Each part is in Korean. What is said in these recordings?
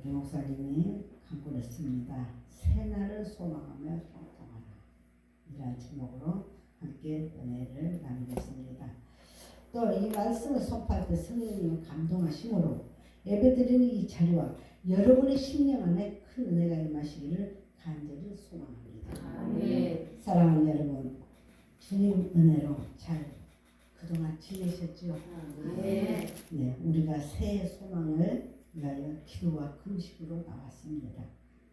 우리 목사님이 강권했습니다. 새날을 소망하며 형통하라. 이러한 제목으로 함께 은혜를 나누겠습니다. 또 이 말씀을 선포할 때 성령님은 감동하심으로 예배드리는 이 자리와 여러분의 심령 안에 큰 은혜가 임하시기를 간절히 소망합니다. 아멘. 사랑하는 여러분, 주님 은혜로 잘 그동안 지내셨죠? 네. 네, 우리가 새해 소망을 위하여 기도와 금식으로 나왔습니다.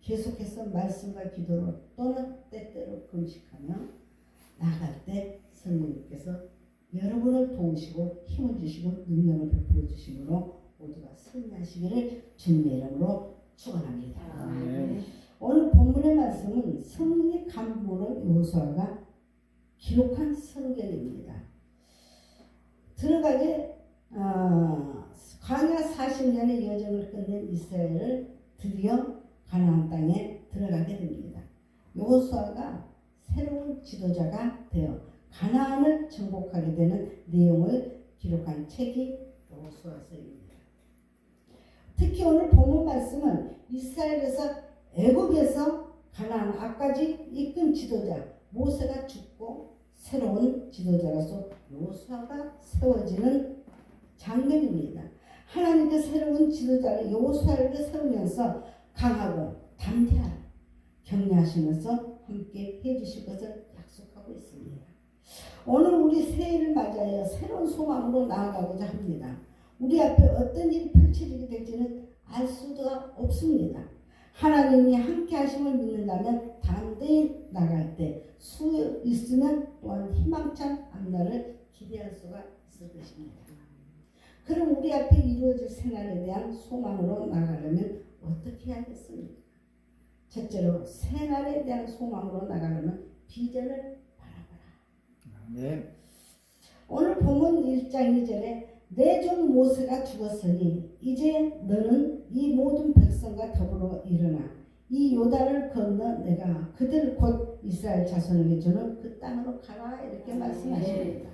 계속해서 말씀과 기도로 또는 때때로 금식하며 나아갈 때 성령님께서 여러분을 도우시고 힘을 주시고 능력을 베풀어 주심으로 모두가 승리하시기를 주님의 이름으로 축원합니다. 네. 오늘 본문의 말씀은 성령의 감동으로 여호수아가 기록한 성경입니다. 들어가게 광야 40년의 여정을 끝낸 이스라엘을 드디어 가나안 땅에 들어가게 됩니다. 여호수아가 새로운 지도자가 되어 가나안을 정복하게 되는 내용을 기록한 책이 여호수아서입니다. 특히 오늘 본문 말씀은 이스라엘에서 애굽에서 가나안 앞까지 이끈 지도자 모세가 죽고 새로운 지도자로서 여호수아가 세워지는 장면입니다. 하나님께서 새로운 지도자를 여호수아를 세우면서 강하고 담대하라 격려하시면서 함께 해주실 것을 약속하고 있습니다. 오늘 우리 새해를 맞이하여 새로운 소망으로 나아가고자 합니다. 우리 앞에 어떤 일이 펼쳐지게 될지는 알 수가 없습니다. 하나님이 함께 하심을 믿는다면 담대히 나갈 때 수 있으면 또한 희망찬 앞날을 기대할 수가 있을 것입니다. 그럼 우리 앞에 이루어질 생활에 대한 소망으로 나가려면 어떻게 해야겠습니까? 첫째로 생활에 대한 소망으로 나가려면 비전을 바라봐라. 네. 오늘 본문 1장 2절에 내 종 모세가 죽었으니 이제 너는 이 모든 백성과 더불어 일어나 이 요단을 건너 내가 그들 곧 이스라엘 자손에게 주는 그 땅으로 가라 이렇게 말씀하십니다.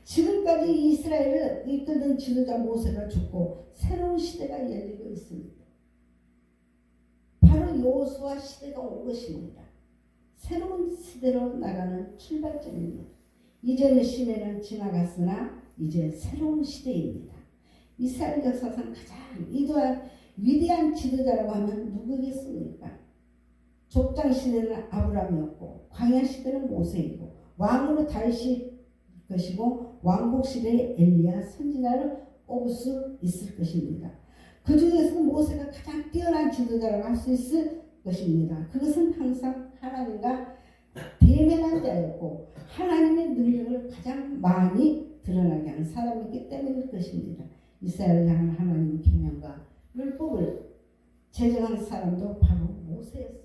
지금까지 이스라엘을 이끌던 지도자 모세가 죽고 새로운 시대가 열리고 있습니다. 바로 여호수아 시대가 온 것입니다. 새로운 시대로 나가는 출발점입니다. 이전의 시대는 지나갔으나 이제 새로운 시대입니다. 이스라엘 역사상 가장 위대한 지도자라고 하면 누구겠습니까? 족장 시대는 아브라함이었고 광야 시대는 모세이고 왕으로 다윗이 것이고 왕국 시대의 엘리야 선지자를 꼽을 수 있을 것입니다. 그 중에서 모세가 가장 뛰어난 지도자라고 할 수 있을 것입니다. 그것은 항상 하나님과 대면한 자였고 하나님의 능력을 가장 많이 드러나게 하는 사람이기 때문일 것입니다. 이스라엘을 향한 하나님의 계명과 율법을 제정한 사람도 바로 모세였습니다.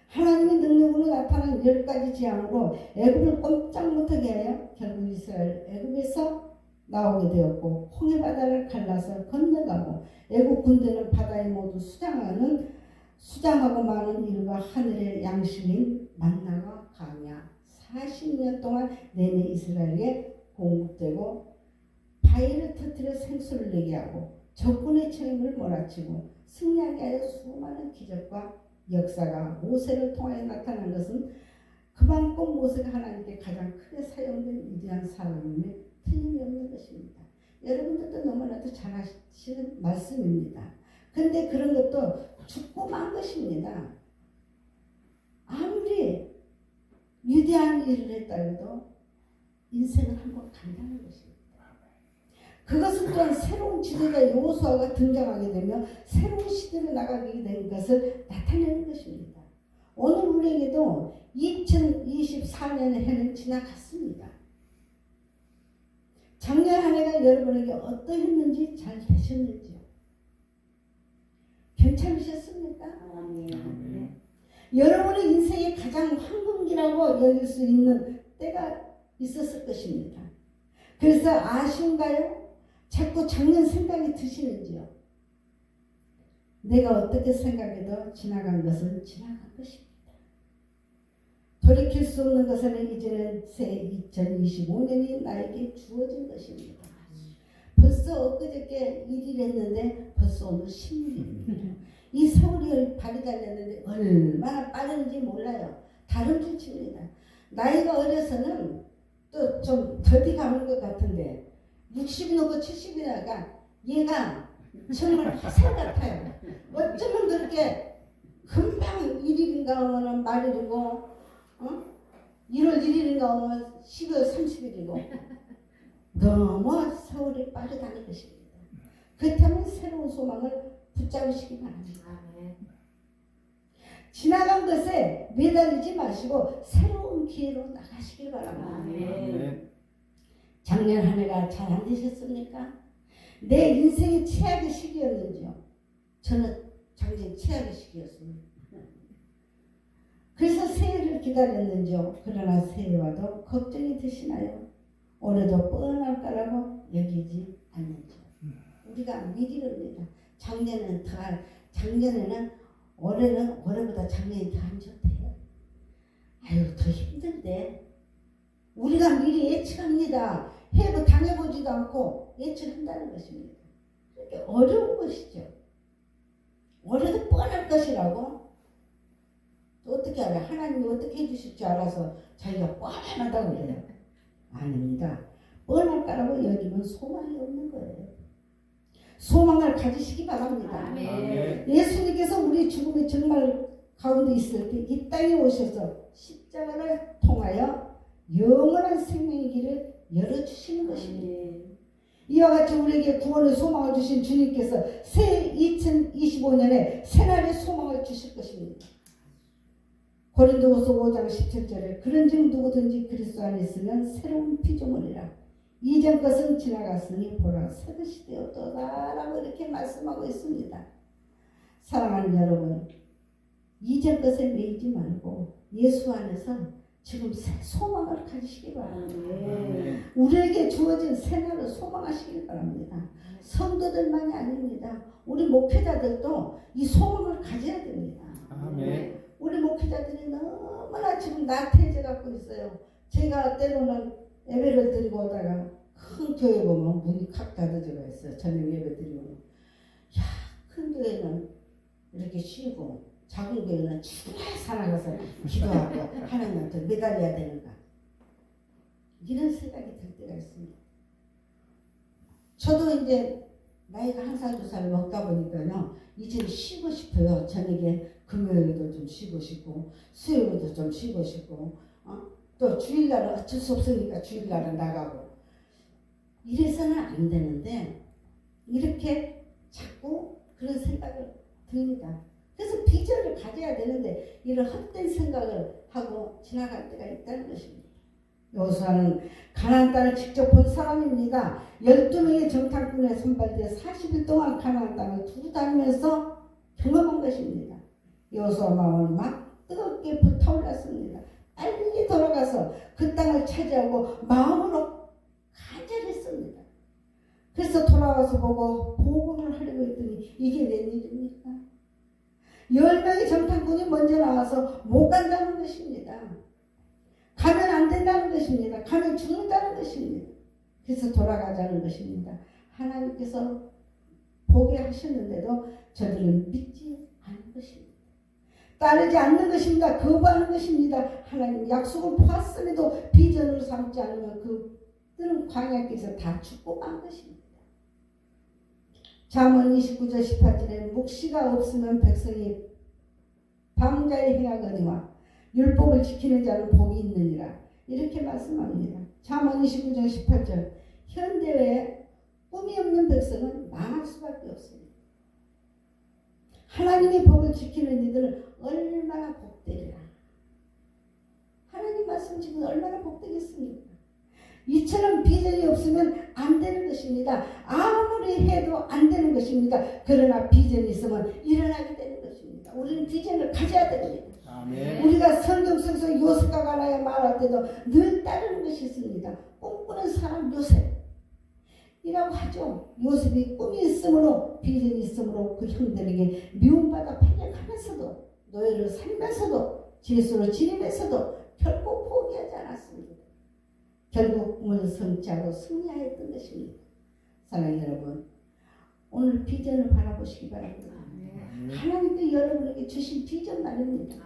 하나님의 능력으로 나타난 10가지 재앙으로 애굽을 꼼짝 못하게 하여 결국 이스라엘 애굽에서 나오게 되었고 홍해 갈라서 건너가고 애굽 군대는 바다에 모두 수장하고 많은 일과 하늘의 양식인 만나와 광야 40년 동안 내내 이스라엘에 공급되고 바위를 터뜨려 생수를 내게 하고 적군의 책임을 몰아치고 승리하게 하여 수많은 기적과 역사가 모세를 통하여 나타난 것은 그만큼 모세가 하나님께 가장 크게 사용된 위대한 사람임에 틀림이 없는 것입니다. 여러분들도 너무나도 잘 아시는 말씀입니다. 그런데 그런 것도 죽고 만 것입니다. 아무리 위대한 일을 했다 해도 인생은 한번 간다는 것입니다. 그것은 또한 새로운 지도자 여호수아가 등장하게 되며 새로운 시대로 나가게 된 것을 나타내는 것입니다. 오늘 우리에게도 2024년의 해는 지나갔습니다. 작년 한 해가 여러분에게 어떠했는지 잘 되셨는지요? 괜찮으셨습니까? 아멘. 여러분의 인생의 가장 황금기라고 여길 수 있는 때가 있었을 것입니다. 그래서 아쉬운가요? 자꾸 작년 생각이 드시는지요? 내가 어떻게 생각해도 지나간 것은 지나간 것입니다. 돌이킬 수 없는 것은 이제는 새 2025년이 나에게 주어진 것입니다. 벌써 벌써 엊그저께 1일 했는데 벌써 오늘 16일입니다. 이 세월이 발이 달렸는데 얼마나 빠른지 몰라요. 다른 줄칩니다. 나이가 어려서는 또 좀 더디 가는 것 같은데 60이 넘고 70이 나가 얘가 정말 화살 같아요. 어쩌면 그렇게 금방 1일인가 오면 말일이고 1월 1일인가 오면 12월 30일이고 너무 세월이 빠르다는 것입니다. 그렇다면 새로운 소망을 붙잡으시기 바랍니다. 지나간 것에 매달리지 마시고 새로운 기회로 나가시길 바랍니다. 작년 한 해가 잘 안 되셨습니까? 내 인생의 최악의 시기였는지요? 저는 작년 최악의 시기였습니다. 그래서 새해를 기다렸는지요? 그러나 새해와도 걱정이 되시나요? 올해도 뻔할 거라고 여기지 않는지요? 우리가 미리 그럽니다. 작년에는 올해보다 작년이 더 안 좋대요. 아유, 더 힘든데. 우리가 미리 예측합니다. 해도 당해보지도 않고 예측한다는 것입니다. 그렇게 어려운 것이죠. 올해도 뻔할 것이라고. 또 어떻게 알아요? 하나님이 어떻게 해주실 줄 알아서 자기가 뻔하다고 그래요. 아닙니다. 뻔할 거라고 여기면 소망이 없는 거예요. 소망을 가지시기 바랍니다. 아멘. 예수님께서 우리 죽음의 정말 가운데 있을 때 이 땅에 오셔서 십자가를 통하여 영원한 생명의 길을 열어주시는 것입니다. 이와 같이 우리에게 구원의 소망을 주신 주님께서 새 2025년에 새날의 소망을 주실 것입니다. 고린도후서 5장 17절에 그런즉 누구든지 그리스도 안에 있으면 새로운 피조물이라 이전 것은 지나갔으니 보라 새 것이 되었도다라고 이렇게 말씀하고 있습니다. 사랑하는 여러분, 이전 것에 매이지 말고 예수 안에서 지금 새 소망을 가지시기 바랍니다. 우리에게 주어진 새날을 소망하시기 바랍니다. 성도들만이 아닙니다. 우리 목회자들도 이 소망을 가져야 됩니다. 아멘. 우리 목회자들이 너무나 지금 나태해져 갖고 있어요. 제가 때로는 예배를 드리고 오다가 큰 교회 보면 문이 칵 닫아져가 있어요. 저녁 예배 드리고. 야, 큰 교회는 이렇게 쉬고 작은 교회는 주말 살아가서 기도하고 하나님한테 매달려야 되는가. 이런 생각이 들 때가 있습니다. 저도 이제 나이가 한 살 두 살 먹다 보니까요. 이제 쉬고 싶어요. 저녁에 금요일에도 좀 쉬고 싶고 수요일에도 좀 쉬고 싶고 또 주일날은 어쩔 수 없으니까 주일날은 나가고 이래서는 안 되는데 이렇게 자꾸 그런 생각을 듭니다. 그래서 비전을 가져야 되는데 이런 헛된 생각을 하고 지나갈 때가 있다는 것입니다. 여호수아는 가나안 땅을 직접 본 사람입니다. 12명의 정탐꾼에 선발되어 40일 동안 가나안 땅을 두루 다니면서 경험한 것입니다. 여호수아 마음은 막 뜨겁게 불타올랐습니다. 빨리 돌아가서 그 땅을 차지하고 마음으로 간절했습니다. 그래서 돌아와서 보고 보고를 하려고 했더니 이게 웬일입니까? 10명의 정탐꾼이 먼저 나와서 못 간다는 것입니다. 가면 안 된다는 것입니다. 가면 죽는다는 것입니다. 그래서 돌아가자는 것입니다. 하나님께서 보게 하셨는데도 저들은 믿지 않는 것입니다. 따르지 않는 것입니다. 거부하는 것입니다. 하나님 약속을 보았음에도 비전으로 삼지 않으면 그들은 광야길에서 다 죽고 만 것입니다. 잠언 29절 18절에 묵시가 없으면 백성이 방자에 행하거니와 율법을 지키는 자는 복이 있느니라 이렇게 말씀합니다. 잠언 29장 18절 현대에 꿈이 없는 백성은 망할 수밖에 없습니다. 하나님의 법을 지키는 이들은 얼마나 복되리라. 하나님 말씀 지금 얼마나 복되겠습니까? 이처럼 비전이 없으면 안 되는 것입니다. 아무리 해도 안 되는 것입니다. 그러나 비전이 있으면 일어나게 되는 것입니다. 우리는 비전을 가져야 됩니다. 아멘. 우리가 성경 속에서 요셉과 가나에 말할 때도 늘 따르는 것이 있습니다. 꿈꾸는 사람 요셉이라고 하죠. 요셉이 꿈이 있으므로 비전이 있으므로 그 형들에게 미움받아 팔려가면서도 노예를 살면서도 제수로 지내면서도 결코 포기하지 않았습니다. 결국 꿈을 성취하고 승리하였던 것입니다. 사랑하는 여러분, 오늘 비전을 바라보시기 바랍니다. 하나님께 여러분에게 주신 비전 말입니다.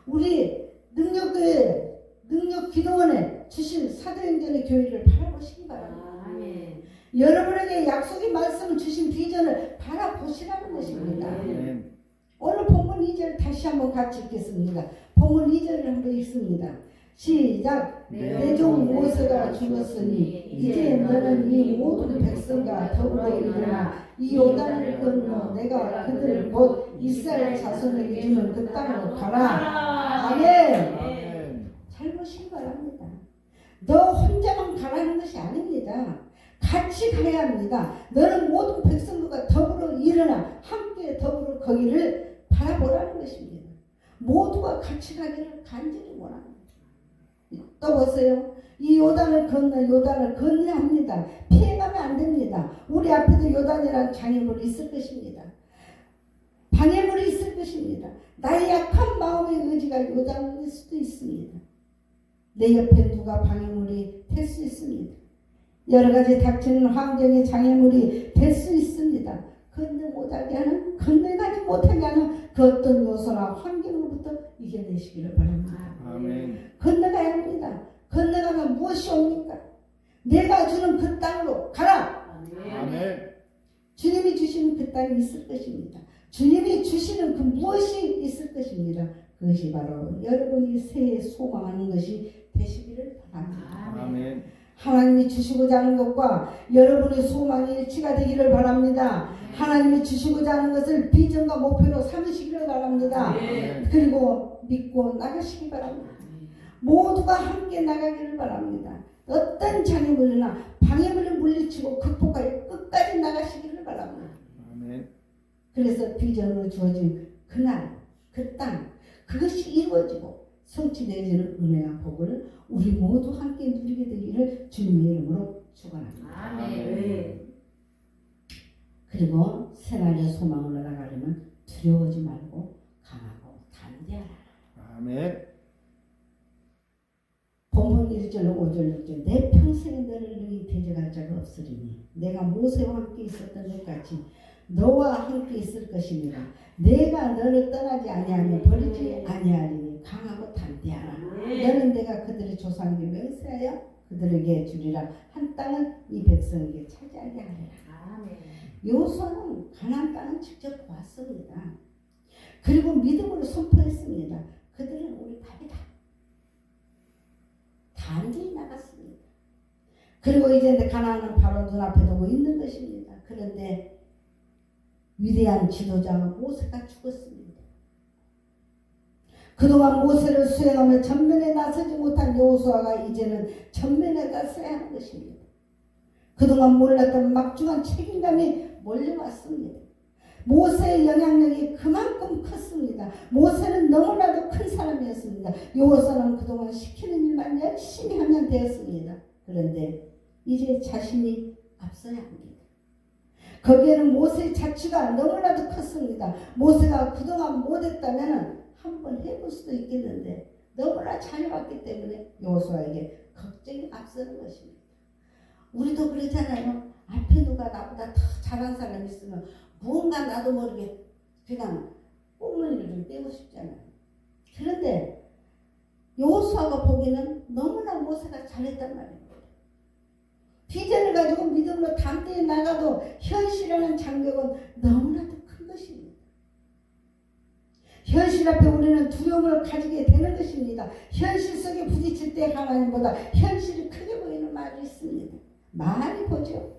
우리 능력 기도원에 주신 사도행전의 교회를 바라보시기 바랍니다. 여러분에게 약속의 말씀을 주신 비전을 바라보시라는 것입니다. 오늘 본문 2절 다시 한번 같이 읽겠습니다. 본문 2절을 한번 읽습니다. 시작. 내 종 모세가 죽었으니 이제 너는 이 모든 백성과 더불어 일어나 이 요단을 건너 내가 그들을 곧 이스라엘 자손에게 주는 그 땅으로 가라. 아멘. 잘 보시기 바랍니다. 너 혼자만 가라는 것이 아닙니다. 같이 가야 합니다. 너는 모든 백성들과 더불어 일어나 함께 더불어 거기를 바라보라는 것입니다. 모두가 같이 가기를 간절히 원합니다. 또 보세요. 이 요단을 건너야 합니다. 피해가면 안 됩니다. 우리 앞에도 요단이라는 장애물이 있을 것입니다. 방해물이 있을 것입니다. 나의 약한 마음의 의지가 요단일 수도 있습니다. 내 옆에 누가 방해물이 될 수 있습니다. 여러 가지 닥치는 환경의 장애물이 될 수 있습니다. 건너가지 못하게 하는 그 어떤 요소나 환경으로부터 이겨내시기를 바랍니다. 아멘. 건너가야 합니다. 건너가면 무엇이 옵니까? 내가 주는 그 땅으로 가라. 아멘. 주님이 주시는 그 땅이 있을 것입니다. 주님이 주시는 그 무엇이 있을 것입니다. 그것이 바로 여러분이 새해 소망하는 것이 되시기를 바랍니다. 아멘. 하나님이 주시고자 하는 것과 여러분의 소망이 일치가 되기를 바랍니다. 하나님이 주시고자 하는 것을 비전과 목표로 삼으시기를 바랍니다. 그리고 믿고 나가시기 바랍니다. 모두가 함께 나가기를 바랍니다. 어떤 장애물이나 방해물을 물리치고 극복하여 끝까지 나가시기를 바랍니다. 아멘. 그래서 비전으로 주어진 그날, 그 땅, 그것이 이루어지고 성취되어지는 은혜와 복을 우리 모두 함께 누리게 되기를 주님의 이름으로 축원합니다. 아멘. 그리고 새날의 소망으로 나가려면 두려워하지 말고 강하고 담대하라. 아멘. 본문 1절로 5절 6절 내 평생에 너를 능히 대적할 자가 없으리니 내가 모세와 함께 있었던 것 같이 너와 함께 있을 것입니다. 내가 너를 떠나지 아니하며 버리지 아니하리니 강하고 담대하라. 너는 내가 그들의 조상에게 맹세하여 그들에게 주리라. 한 땅은 이 백성에게 차지하게 하리라. 여호수아는 가나안 땅을 직접 보았습니다. 그리고 믿음으로 선포했습니다. 그들은 우리 밥이다. 단지 나갔습니다. 그리고 이제 가나안은 바로 눈앞에 두고 있는 것입니다. 그런데 위대한 지도자 모세가 죽었습니다. 그동안 모세를 수행하며 전면에 나서지 못한 여호수아가 이제는 전면에 나서야 하는 것입니다. 그동안 몰랐던 막중한 책임감이 몰려왔습니다. 모세의 영향력이 그만큼 컸습니다. 모세는 너무나도 큰 사람이었습니다. 여호수아는 그동안 시키는 일만 열심히 하면 되었습니다. 그런데 이제 자신이 앞서야 합니다. 거기에는 모세의 자취가 너무나도 컸습니다. 모세가 그동안 못했다면 한번 해볼 수도 있겠는데 너무나 잘해왔기 때문에 여호수아에게 걱정이 앞서는 것입니다. 우리도 그렇잖아요. 앞에 누가 나보다 더 잘한 사람이 있으면 무언가 나도 모르게 그냥 꽁무니를 좀 떼고 싶잖아요. 그런데 여호수아가 보기에는 너무나 모세가 잘했단 말이에요. 비전을 가지고 믿음으로 담대히 나가도 현실이라는 장벽은 너무나도 큰 것입니다. 현실 앞에 우리는 두려움을 가지게 되는 것입니다. 현실 속에 부딪힐 때 하나님보다 현실이 크게 보이는 말이 있습니다. 많이 보죠.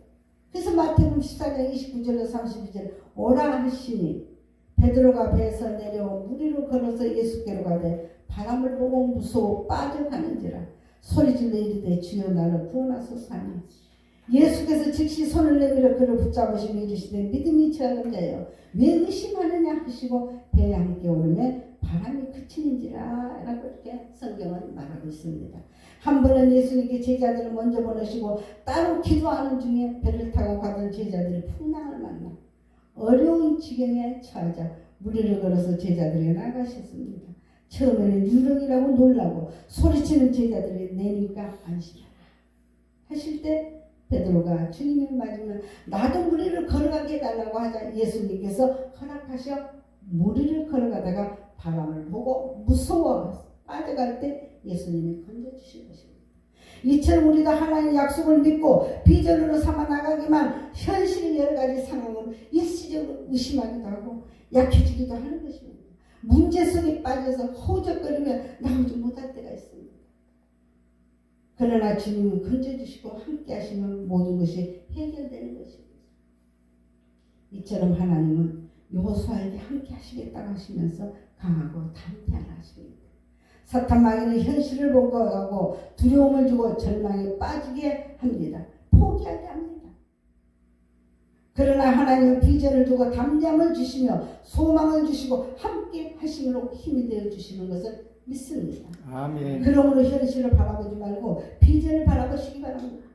그래서 마태복음 14장 29절로 32절 오라 하시니 베드로가 배에서 내려와 물 위로 걸어서 예수께로 가되 바람을 보고 무서워 빠져가는지라 소리질러 이르되 주여 나를 구원하소서 하니 예수께서 즉시 손을 내밀어 그를 붙잡으시며 이르시되 믿음이 작은 자여 왜 의심하느냐 하시고 배에 함께 오르매 바람이 그치는지라 라고 이렇게 성경은 말하고 있습니다. 한 번은 예수님께 제자들을 먼저 보내시고 따로 기도하는 중에 배를 타고 가던 제자들이 풍랑을 만나 어려운 지경에 처하자 물 위를 걸어서 제자들에게 나가셨습니다. 처음에는 유령이라고 놀라고 소리치는 제자들이 내니까 안심하라 하실 때 베드로가 주님을 맞으면 나도 무리를 걸어가게 해달라고 하자 예수님께서 허락하셔 무리를 걸어가다가 바람을 보고 무서워 빠져갈 때 예수님이 건져주신 것입니다. 이처럼 우리도 하나님의 약속을 믿고 비전으로 삼아 나가기만 현실의 여러 가지 상황을 일시적으로 의심하기도 하고 약해지기도 하는 것입니다. 문제 속에 빠져서 허우적거리며 나오지 못할 때가 있습니다. 그러나 주님은 건져주시고 함께 하시면 모든 것이 해결되는 것입니다. 이처럼 하나님은 여호수아에게 함께 하시겠다고 하시면서 강하고 담대하게 하십니다. 사탄 마귀는 현실을 보고하고 두려움을 주고 절망에 빠지게 합니다. 포기하게 합니다. 그러나 하나님은 비전을 주고 담대함을 주시며 소망을 주시고 함께 하심으로 힘이 되어 주시는 것을 믿습니다. 아멘. 그러므로 현실을 바라보지 말고 비전을 바라보시기 바랍니다.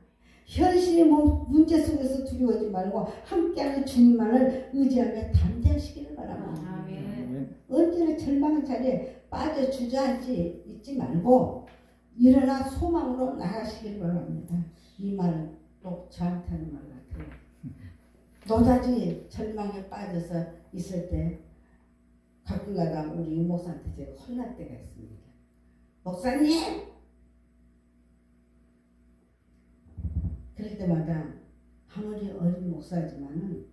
현실의 문제 속에서 두려워하지 말고 함께하는 주님만을 의지하며 담대하시기를 바랍니다. 아멘. 언제나 절망의 자리에 빠져 주저앉지 있지 말고 일어나 소망으로 나가시길 바랍니다. 이 말은 또 저한테 하는 말 같아요. 노다지 절망에 빠져서 있을 때 가끔가다 우리 목사한테 제가 혼날 때가 있습니다. 목사님! 그럴 때마다 아무리 어린 목사지만은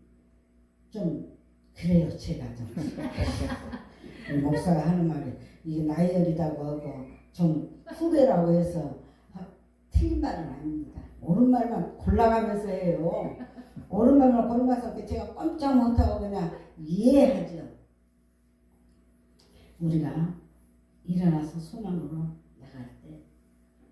좀 그래요. 제가 좀 목사가 하는 말이 이게 나이 어리다고 하고 좀 후배라고 해서 틀린 말은 아닙니다. 옳은 말만 골라가면서 해요. 옳은 말만 골라서 제가 꼼짝 못하고 그냥 이해하죠. 우리가 일어나서 소망으로 나갈 때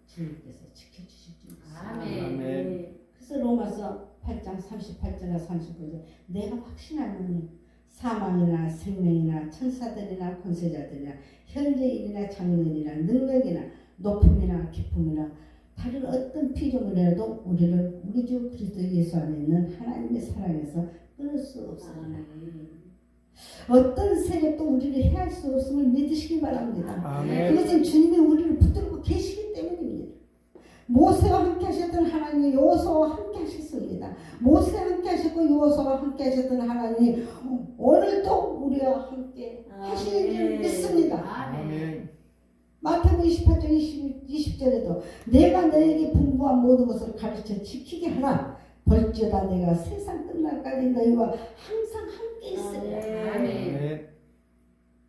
주님께서 지켜주실 줄 믿습니다. 아멘. 그래서 로마서 8장 38절과 39절 내가 확신하노니 사망이나 생명이나 천사들이나 권세자들이나 현재일이나 장래일이나 능력이나 높음이나 깊음이나 다른 어떤 피조물이라도 우리를 우리 주 그리스도 예수 안에 있는 하나님의 사랑에서 끊을 수 없습니다. 어떤 세력도 우리를 해할 수 없음을 믿으시기 바랍니다. 아멘. 그것은 주님이 우리를 붙들고 계시기 때문입니다. 모세와 함께 하셨던 하나님이 여호수아와 함께 하셨습니다. 모세와 함께 하셨고 여호수아와 함께 하셨던 하나님이 오늘도 우리와 함께 하시는 줄 믿습니다. 아멘. 마태복음 28장 20절에도 내가 너에게 분부한 모든 것을 가르쳐 지키게 하라. 벌지어다 내가 세상 끝날까지 너희와 항상 함께 있으리라. 아멘.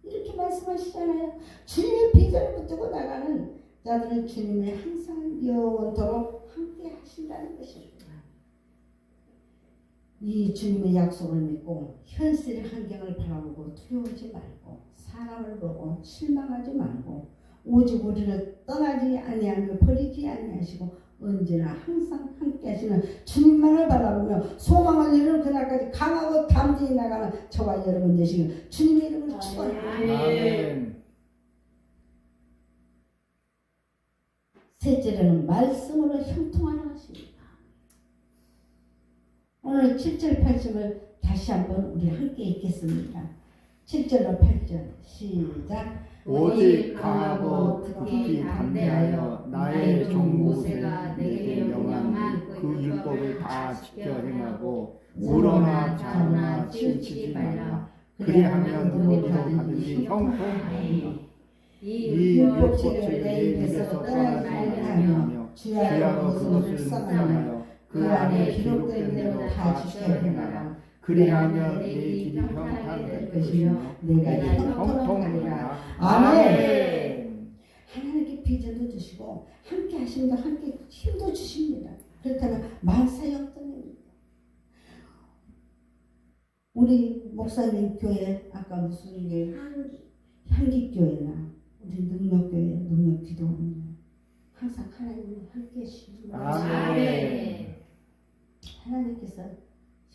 이렇게 말씀하시잖아요. 주님의 비전을 붙들고 나가는 자들은 주님이 항상 영원토록 함께 하신다는 것입니다. 이 주님의 약속을 믿고 현실의 환경을 바라보고 두려워하지 말고 사람을 보고 실망하지 말고 오직 우리를 떠나지 아니하며 버리지 아니하시고 언제나 항상 함께 하시는 주님만을 바라보며 소망을 이루는 그날까지 강하고 담대히 나가는 저와 여러분 되시길 주님의 이름으로 축원합니다. 아멘. 셋째로는 말씀으로 형통하라 하십니다. 오늘 7절 8절을 다시 한번 우리 함께 읽겠습니다. 7절로 8절 시작. 오직 강하고 극히 담대하여 나의 종 모세가 내게 명령한 그 율법을 다 지켜 행하고 우러나 좌우나 치우치지 말라. 그리하면 너희도 반드시 형통하리니 이 율법책을 내 입에서 떠나지 말게 하며 주야로 그것을 묵상하여 그 안에 기록된 대로 다 지켜 행하라. 그리하면 내 길이 평탄될 것이며 내가 형통하리라. 아멘. 하나님께 비전도 주시고 함께 하십니다. 함께 힘도 주십니다. 그렇다면 만사형통입니다. 우리 목사님 교회 아까 무슨 일 향기교회나 우리 능력교회 능력기도원이나 항상 하나님이 함께 해주시고 아멘. 하나님께서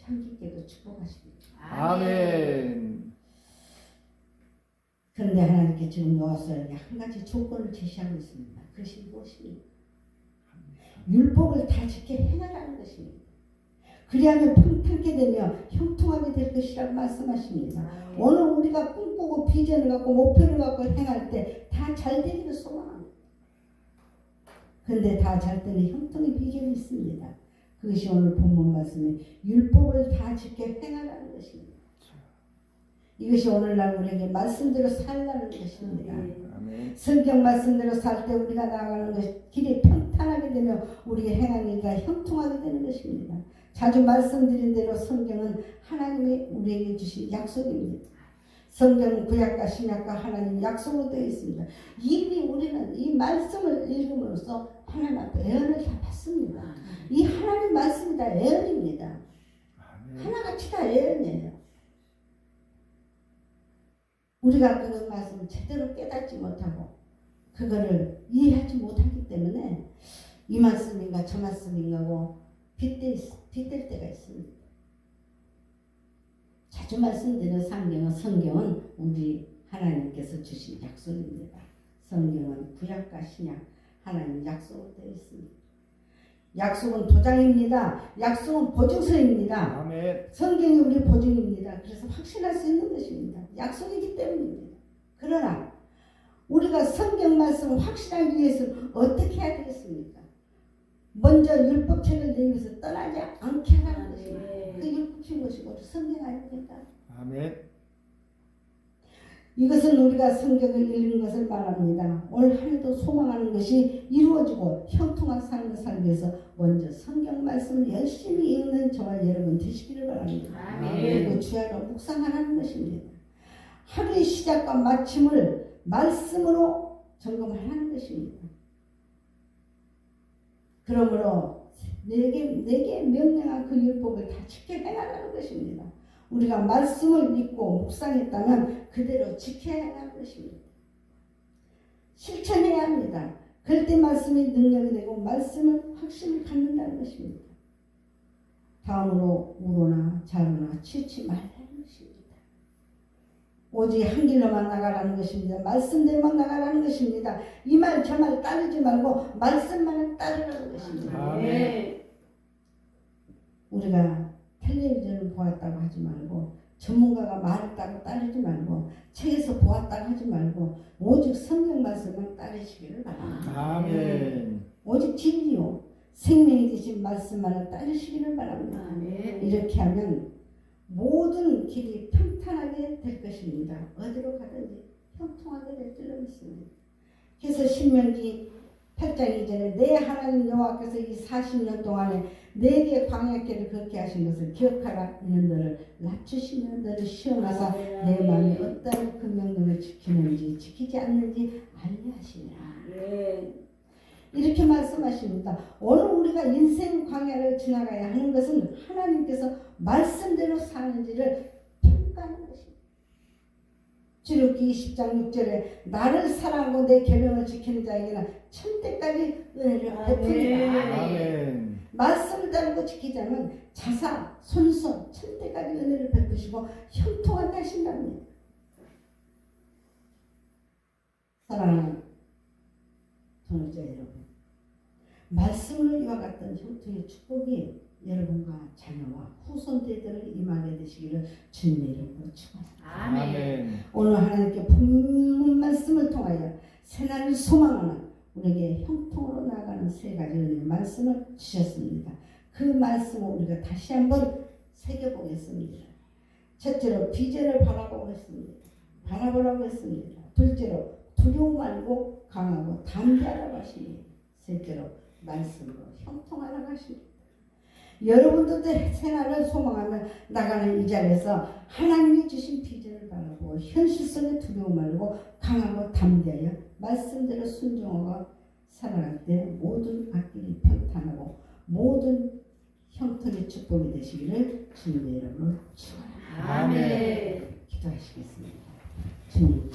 향기께도 축복하십니다. 아멘. 그런데 하나님께 지금 여호수아에게 한 가지 조건을 제시하고 있습니다. 그것이 무엇입니까? 율법을 다 지켜 행하라는 것입니다. 그리하면 평탄케 되며 형통하게 될 것이라고 말씀하십니다. 오늘 우리가 꿈꾸고 비전을 갖고 목표를 갖고 행할 때 다 잘 되기를 소망합니다. 그런데 다 잘 되는 형통의 비결이 있습니다. 그것이 오늘 본문 말씀이 율법을 다 지켜 행하라는 것입니다. 이것이 오늘날 우리에게 말씀대로 살라는 것입니다. 아멘. 성경 말씀대로 살 때 우리가 나아가는 것 길이 평탄하게 되며 우리의 행한 일과 형통하게 되는 것입니다. 자주 말씀드린 대로 성경은 하나님이 우리에게 주신 약속입니다. 성경은 구약과 신약과 하나님 약속으로 되어 있습니다. 이미 우리는 이 말씀을 읽음으로써 하나님 앞에 애언을 다 받습니다. 이 하나님 말씀이 다 애언입니다. 아멘. 하나같이 다 애언이에요. 우리가 그 말씀을 제대로 깨닫지 못하고 그거를 이해하지 못하기 때문에 이 말씀인가 저 말씀인가 하고 빗댈 때가 있습니다. 자주 말씀드린 성경은 우리 하나님께서 주신 약속입니다. 성경은 구약과 신약 하나님 약속으로 되어 있습니다. 약속은 도장입니다. 약속은 보증서입니다. 아멘. 성경이 우리 보증입니다. 그래서 확신할 수 있는 것입니다. 약속이기 때문입니다. 그러나 우리가 성경 말씀을 확신하기 위해서는 어떻게 해야 되겠습니까? 먼저 율법책을 내면서 떠나지 않게 하는 것입니다. 그 율법책이 무엇이고 성경 아닙니까? 아멘. 이것은 우리가 성경을 읽는 것을 말합니다. 올 한해도 소망하는 것이 이루어지고 형통한 삶을 살기 위해서 먼저 성경 말씀을 열심히 읽는 저와 여러분 되시기를 바랍니다. 아멘. 그리고 주야로 묵상하라는 것입니다. 하루의 시작과 마침을 말씀으로 점검하라는 것입니다. 그러므로 내게 명령한 그 율법을 다 지켜 행하라는 것입니다. 우리가 말씀을 믿고 묵상했다면 그대로 지켜야 하는 것입니다. 실천해야 합니다. 그럴 때 말씀이 능력이 되고 말씀을 확신을 갖는다는 것입니다. 다음으로 우로나 자로나 치우치 말라는 것입니다. 오직 한 길로만 나가라는 것입니다. 말씀대로만 나가라는 것입니다. 이 말 저 말 따르지 말고 말씀만을 따르라는 것입니다. 아멘. 우리가 텔레비전을 보았다고 하지 말고 전문가가 말했다고 따르지 말고 책에서 보았다고 하지 말고 오직 성경 말씀만 따르시기를 바랍니다. 아멘. 오직 진리요 생명이 되신 말씀만을 따르시기를 바랍니다. 아멘. 이렇게 하면 모든 길이 평탄하게 될 것입니다. 어디로 가든지 형통하게 될 줄로 믿습니다. 그래서 신명기 8장 이전에 내 하나님 여호와께서 이 40년 동안에 내게 광야길을 걷게 하신 것을 기억하라. 이는 너를 낮추시며 너를 시험하사 내 마음이 어떠한 그 명령을 지키는지 지키지 않는지 알게 하시니라. 이렇게 말씀하십니다. 오늘 우리가 인생 광야를 지나가야 하는 것은 하나님께서 말씀대로 사는지를 평가하는 것입니다. 출애굽기 20장 6절에 나를 사랑하고 내 계명을 지키는 자에게는 천대까지 은혜를 베푸리라. 아멘. 말씀을 따르고 지키자면 자사, 손손, 천대까지 은혜를 베푸시고 형통하게 하신답니다. 사랑하는 동역자 여러분, 말씀으로 이와 같은 형통의 축복이 여러분과 자녀와 후손들을 임하게 되시기를 주님의 이름으로 축원합니다. 아멘. 오늘 하나님께 본문 말씀을 통하여 새날을 소망하는 우리에게 형통으로 나아가는 세 가지 은혜의 말씀을 주셨습니다. 그 말씀을 우리가 다시 한번 새겨보겠습니다. 첫째로 비전을 바라보고 했습니다. 바라보라고 했습니다. 둘째로 두려움 말고 강하고 담대하라고 하십니다. 셋째로 말씀으로 형통하라고 하십니다. 여러분들도 새날을 소망하며 나가는 이 자리에서 하나님이 주신 비전을 바라보고 현실 속에 두려움 말고 강하고 담대하여 말씀대로 순종하고 살아갈 때 모든 앞길이 평탄하고 모든 형통의 축복이 되시기를 주님의 이름으로 축원합니다. 아멘. 기도하시겠습니다. 주님